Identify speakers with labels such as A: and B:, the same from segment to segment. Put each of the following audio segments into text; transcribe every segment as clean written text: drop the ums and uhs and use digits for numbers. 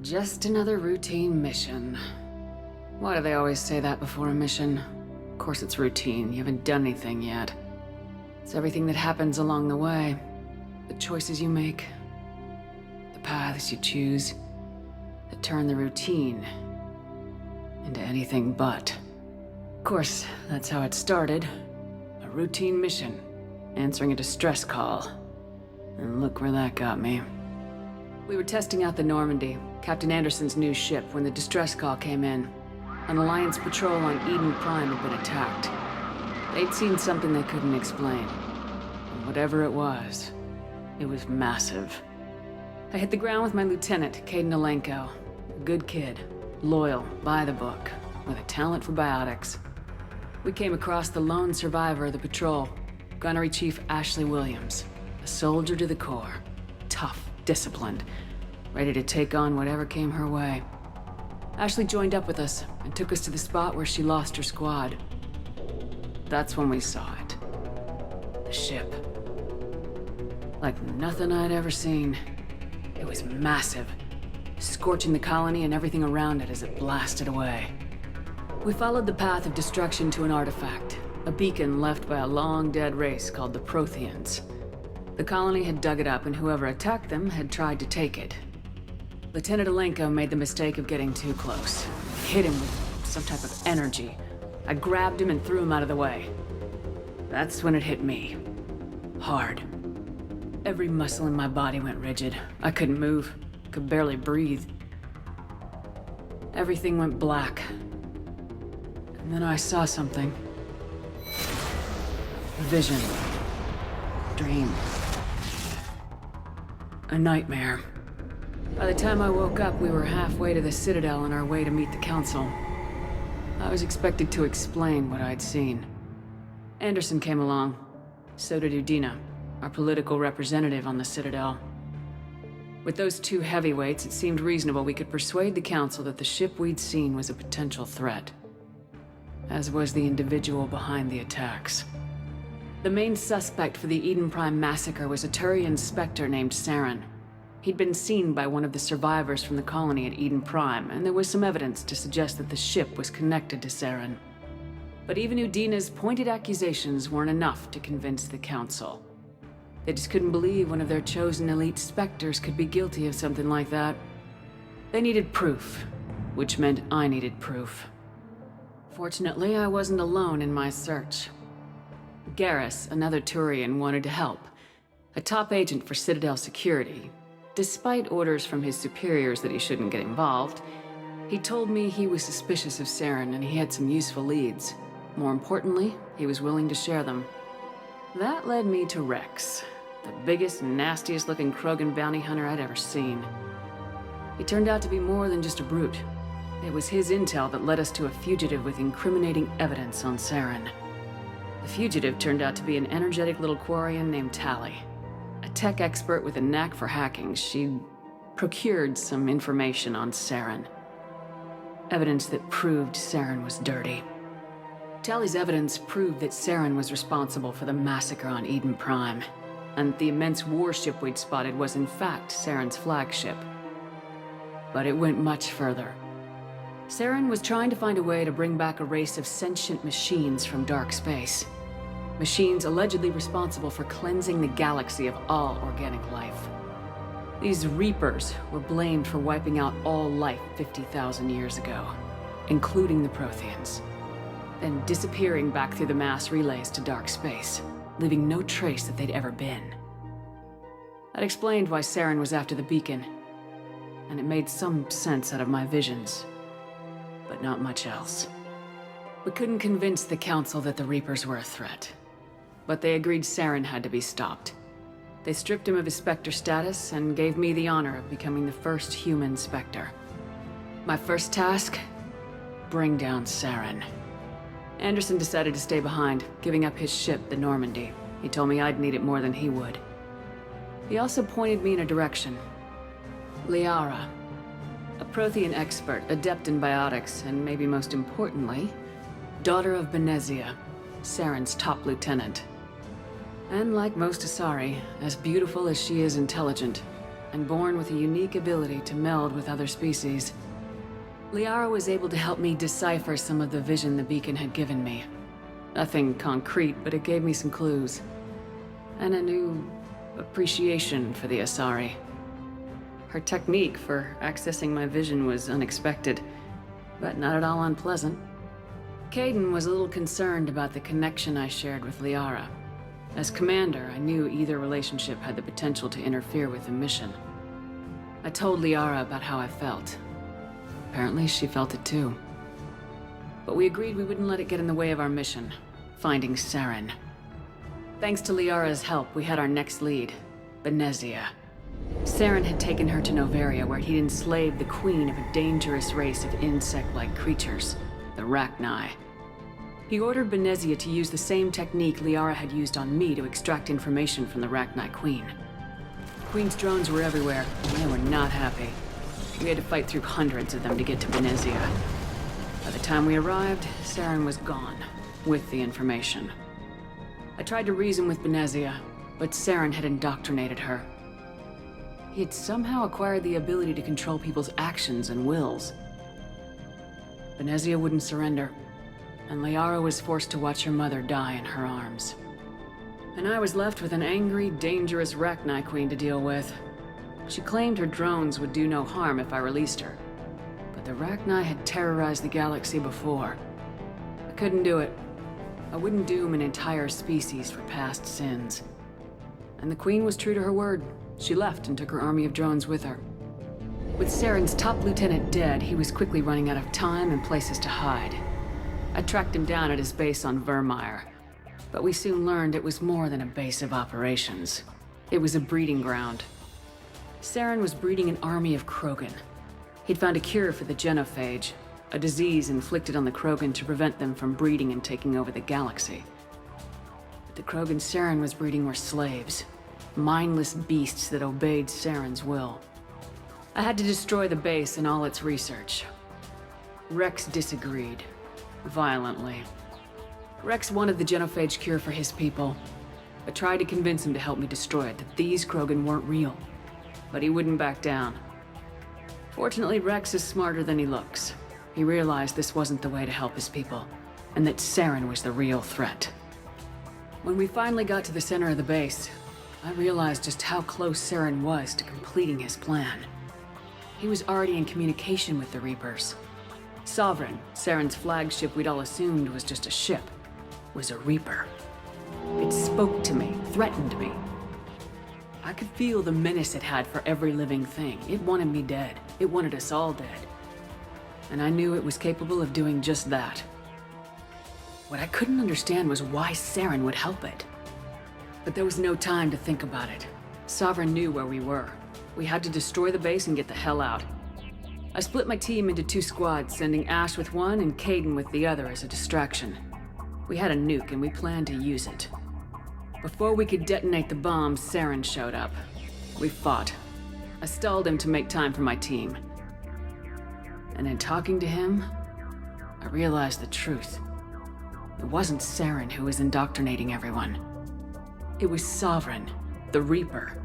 A: Just another routine mission. Why do they always say that before a mission? Of course it's routine, you haven't done anything yet. It's everything that happens along the way. The choices you make, the paths you choose, that turn the routine into anything but. Of course, that's how it started. A routine mission, answering a distress call. And look where that got me. We were testing out the Normandy, Captain Anderson's new ship, when the distress call came in. An Alliance patrol on Eden Prime had been attacked. They'd seen something they couldn't explain. And whatever it was massive. I hit the ground with my lieutenant, Caden Alenko. A good kid, loyal, by the book, with a talent for biotics. We came across the lone survivor of the patrol, Gunnery Chief Ashley Williams. A soldier to the core. Tough, disciplined, ready to take on whatever came her way. Ashley joined up with us and took us to the spot where she lost her squad. That's when we saw it. The ship. Like nothing I'd ever seen. It was massive, scorching the colony and everything around it as it blasted away. We followed the path of destruction to an artifact, a beacon left by a long-dead race called the Protheans. The colony had dug it up, and whoever attacked them had tried to take it. Lieutenant Alenko made the mistake of getting too close. Hit him with some type of energy. I grabbed him and threw him out of the way. That's when it hit me. Hard. Every muscle in my body went rigid. I couldn't move. Could barely breathe. Everything went black. And then I saw something. A vision. Dream. A nightmare. By the time I woke up, we were halfway to the Citadel on our way to meet the Council. I was expected to explain what I'd seen. Anderson came along. So did Udina, our political representative on the Citadel. With those two heavyweights, it seemed reasonable we could persuade the Council that the ship we'd seen was a potential threat. As was the individual behind the attacks. The main suspect for the Eden Prime massacre was a Turian Spectre named Saren. He'd been seen by one of the survivors from the colony at Eden Prime, and there was some evidence to suggest that the ship was connected to Saren. But even Udina's pointed accusations weren't enough to convince the Council. They just couldn't believe one of their chosen elite Spectres could be guilty of something like that. They needed proof, which meant I needed proof. Fortunately, I wasn't alone in my search. Garrus, another Turian, wanted to help. A top agent for Citadel security. Despite orders from his superiors that he shouldn't get involved, he told me he was suspicious of Saren and he had some useful leads. More importantly, he was willing to share them. That led me to Rex, the biggest, nastiest looking Krogan bounty hunter I'd ever seen. He turned out to be more than just a brute. It was his intel that led us to a fugitive with incriminating evidence on Saren. The fugitive turned out to be an energetic little Quarian named Tally. A tech expert with a knack for hacking, she'd procured some information on Saren. Evidence that proved Saren was dirty. Tally's evidence proved that Saren was responsible for the massacre on Eden Prime, and the immense warship we'd spotted was in fact Saren's flagship. But it went much further. Saren was trying to find a way to bring back a race of sentient machines from dark space. Machines allegedly responsible for cleansing the galaxy of all organic life. These Reapers were blamed for wiping out all life 50,000 years ago, including the Protheans, then disappearing back through the mass relays to dark space, leaving no trace that they'd ever been. That explained why Saren was after the beacon, and it made some sense out of my visions. But not much else. We couldn't convince the Council that the Reapers were a threat. But they agreed Saren had to be stopped. They stripped him of his Spectre status and gave me the honor of becoming the first human Spectre. My first task? Bring down Saren. Anderson decided to stay behind, giving up his ship, the Normandy. He told me I'd need it more than he would. He also pointed me in a direction. Liara. A Prothean expert, adept in biotics, and maybe most importantly, daughter of Benezia, Saren's top lieutenant. And like most Asari, as beautiful as she is intelligent, and born with a unique ability to meld with other species. Liara was able to help me decipher some of the vision the beacon had given me. Nothing concrete, but it gave me some clues. And a new appreciation for the Asari. Her technique for accessing my vision was unexpected, but not at all unpleasant. Kaidan was a little concerned about the connection I shared with Liara. As commander, I knew either relationship had the potential to interfere with the mission. I told Liara about how I felt. Apparently, she felt it too. But we agreed we wouldn't let it get in the way of our mission, finding Saren. Thanks to Liara's help, we had our next lead, Benezia. Saren had taken her to Noveria, where he'd enslaved the queen of a dangerous race of insect-like creatures, the Rachni. He ordered Benezia to use the same technique Liara had used on me to extract information from the Rachni queen. The queen's drones were everywhere, and they were not happy. We had to fight through hundreds of them to get to Benezia. By the time we arrived, Saren was gone, with the information. I tried to reason with Benezia, but Saren had indoctrinated her. He had somehow acquired the ability to control people's actions and wills. Benezia wouldn't surrender, and Liara was forced to watch her mother die in her arms. And I was left with an angry, dangerous Rachni queen to deal with. She claimed her drones would do no harm if I released her. But the Rachni had terrorized the galaxy before. I couldn't do it. I wouldn't doom an entire species for past sins. And the queen was true to her word. She left and took her army of drones with her. With Saren's top lieutenant dead, he was quickly running out of time and places to hide. I tracked him down at his base on Vermeer, but we soon learned it was more than a base of operations. It was a breeding ground. Saren was breeding an army of Krogan. He'd found a cure for the genophage, a disease inflicted on the Krogan to prevent them from breeding and taking over the galaxy. But the Krogan Saren was breeding were slaves, mindless beasts that obeyed Saren's will. I had to destroy the base and all its research. Rex disagreed, violently. Rex wanted the genophage cure for his people. I tried to convince him to help me destroy it, that these Krogan weren't real. But he wouldn't back down. Fortunately, Rex is smarter than he looks. He realized this wasn't the way to help his people, and that Saren was the real threat. When we finally got to the center of the base, I realized just how close Saren was to completing his plan. He was already in communication with the Reapers. Sovereign, Saren's flagship we'd all assumed was just a ship, was a Reaper. It spoke to me, threatened me. I could feel the menace it had for every living thing. It wanted me dead. It wanted us all dead. And I knew it was capable of doing just that. What I couldn't understand was why Saren would help it. But there was no time to think about it. Sovereign knew where we were. We had to destroy the base and get the hell out. I split my team into 2 squads, sending Ash with one and Kaidan with the other as a distraction. We had a nuke and we planned to use it. Before we could detonate the bomb, Saren showed up. We fought. I stalled him to make time for my team. And in talking to him, I realized the truth. It wasn't Saren who was indoctrinating everyone. It was Sovereign, the Reaper.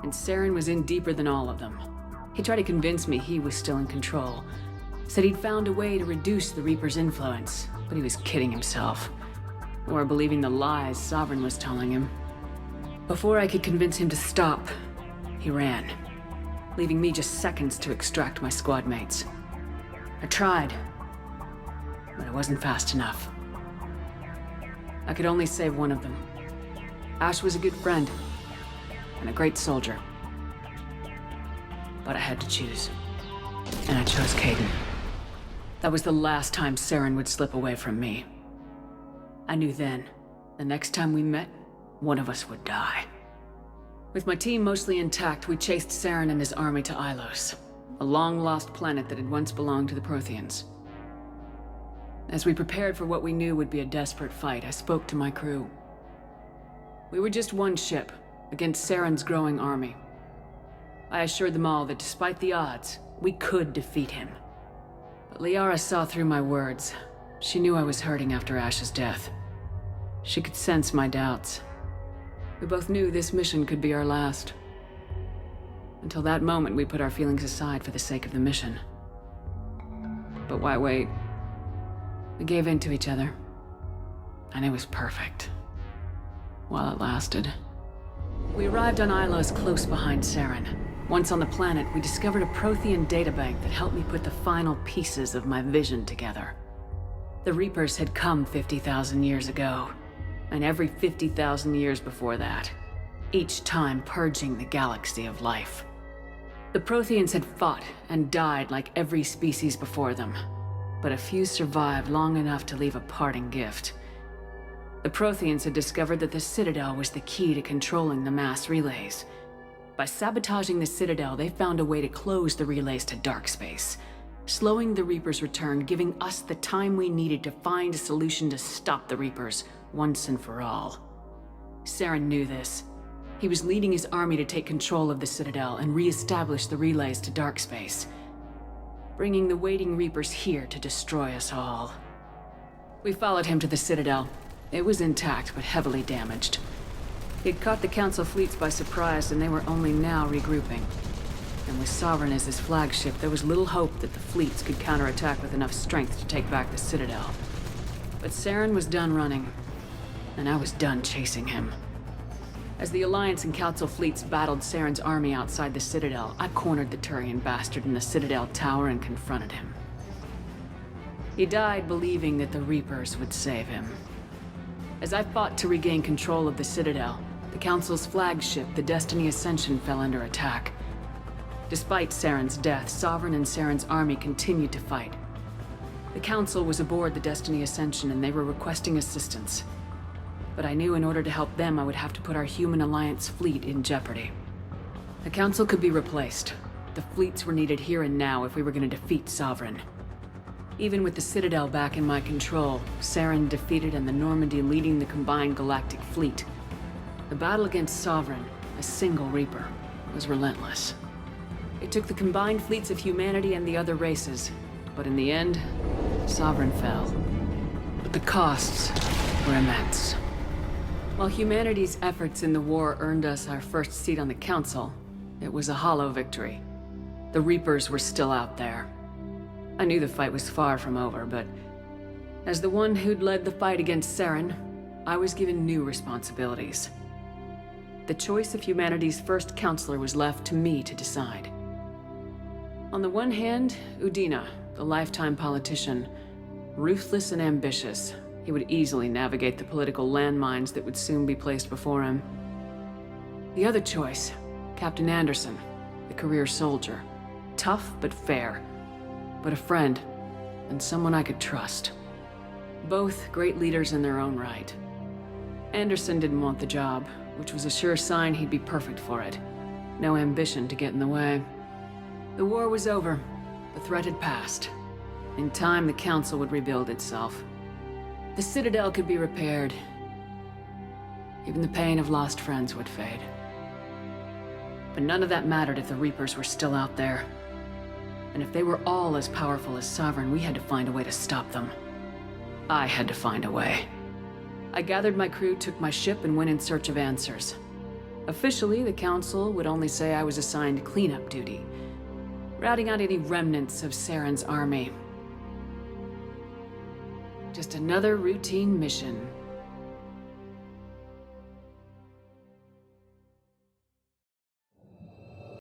A: And Saren was in deeper than all of them. He tried to convince me he was still in control. Said he'd found a way to reduce the Reaper's influence, but he was kidding himself. Or believing the lies Sovereign was telling him. Before I could convince him to stop, he ran, leaving me just seconds to extract my squad mates. I tried, but I wasn't fast enough. I could only save one of them. Ash was a good friend, and a great soldier. But I had to choose, and I chose Kaidan. That was the last time Saren would slip away from me. I knew then, the next time we met, one of us would die. With my team mostly intact, we chased Saren and his army to Ilos, a long-lost planet that had once belonged to the Protheans. As we prepared for what we knew would be a desperate fight, I spoke to my crew. We were just one ship, against Saren's growing army. I assured them all that despite the odds, we could defeat him. But Liara saw through my words. She knew I was hurting after Ash's death. She could sense my doubts. We both knew this mission could be our last. Until that moment, we put our feelings aside for the sake of the mission. But why wait? We gave in to each other. And it was perfect. While it lasted. We arrived on Ilos close behind Saren. Once on the planet, we discovered a Prothean databank that helped me put the final pieces of my vision together. The Reapers had come 50,000 years ago, and every 50,000 years before that, each time purging the galaxy of life. The Protheans had fought and died like every species before them, but a few survived long enough to leave a parting gift. The Protheans had discovered that the Citadel was the key to controlling the mass relays. By sabotaging the Citadel, they found a way to close the relays to dark space, slowing the Reapers' return, giving us the time we needed to find a solution to stop the Reapers once and for all. Saren knew this. He was leading his army to take control of the Citadel and re-establish the relays to dark space, bringing the waiting Reapers here to destroy us all. We followed him to the Citadel. It was intact, but heavily damaged. He'd caught the Council fleets by surprise, and they were only now regrouping. And with Sovereign as his flagship, there was little hope that the fleets could counterattack with enough strength to take back the Citadel. But Saren was done running, and I was done chasing him. As the Alliance and Council fleets battled Saren's army outside the Citadel, I cornered the Turian bastard in the Citadel tower and confronted him. He died believing that the Reapers would save him. As I fought to regain control of the Citadel, the Council's flagship, the Destiny Ascension, fell under attack. Despite Saren's death, Sovereign and Saren's army continued to fight. The Council was aboard the Destiny Ascension and they were requesting assistance. But I knew in order to help them, I would have to put our human Alliance fleet in jeopardy. The Council could be replaced. The fleets were needed here and now if we were going to defeat Sovereign. Even with the Citadel back in my control, Saren defeated and the Normandy leading the combined galactic fleet. The battle against Sovereign, a single Reaper, was relentless. It took the combined fleets of humanity and the other races, but in the end, Sovereign fell. But the costs were immense. While humanity's efforts in the war earned us our first seat on the Council, it was a hollow victory. The Reapers were still out there. I knew the fight was far from over, but as the one who'd led the fight against Saren, I was given new responsibilities. The choice of humanity's first counselor was left to me to decide. On the one hand, Udina, the lifetime politician, ruthless and ambitious. He would easily navigate the political landmines that would soon be placed before him. The other choice, Captain Anderson, the career soldier. Tough but fair, but a friend, and someone I could trust. Both great leaders in their own right. Anderson didn't want the job, which was a sure sign he'd be perfect for it. No ambition to get in the way. The war was over. The threat had passed. In time, the Council would rebuild itself. The Citadel could be repaired. Even the pain of lost friends would fade. But none of that mattered if the Reapers were still out there. And if they were all as powerful as Sovereign, we had to find a way to stop them. I had to find a way. I gathered my crew, took my ship, and went in search of answers. Officially, the Council would only say I was assigned cleanup duty, routing out any remnants of Saren's army. Just another routine mission.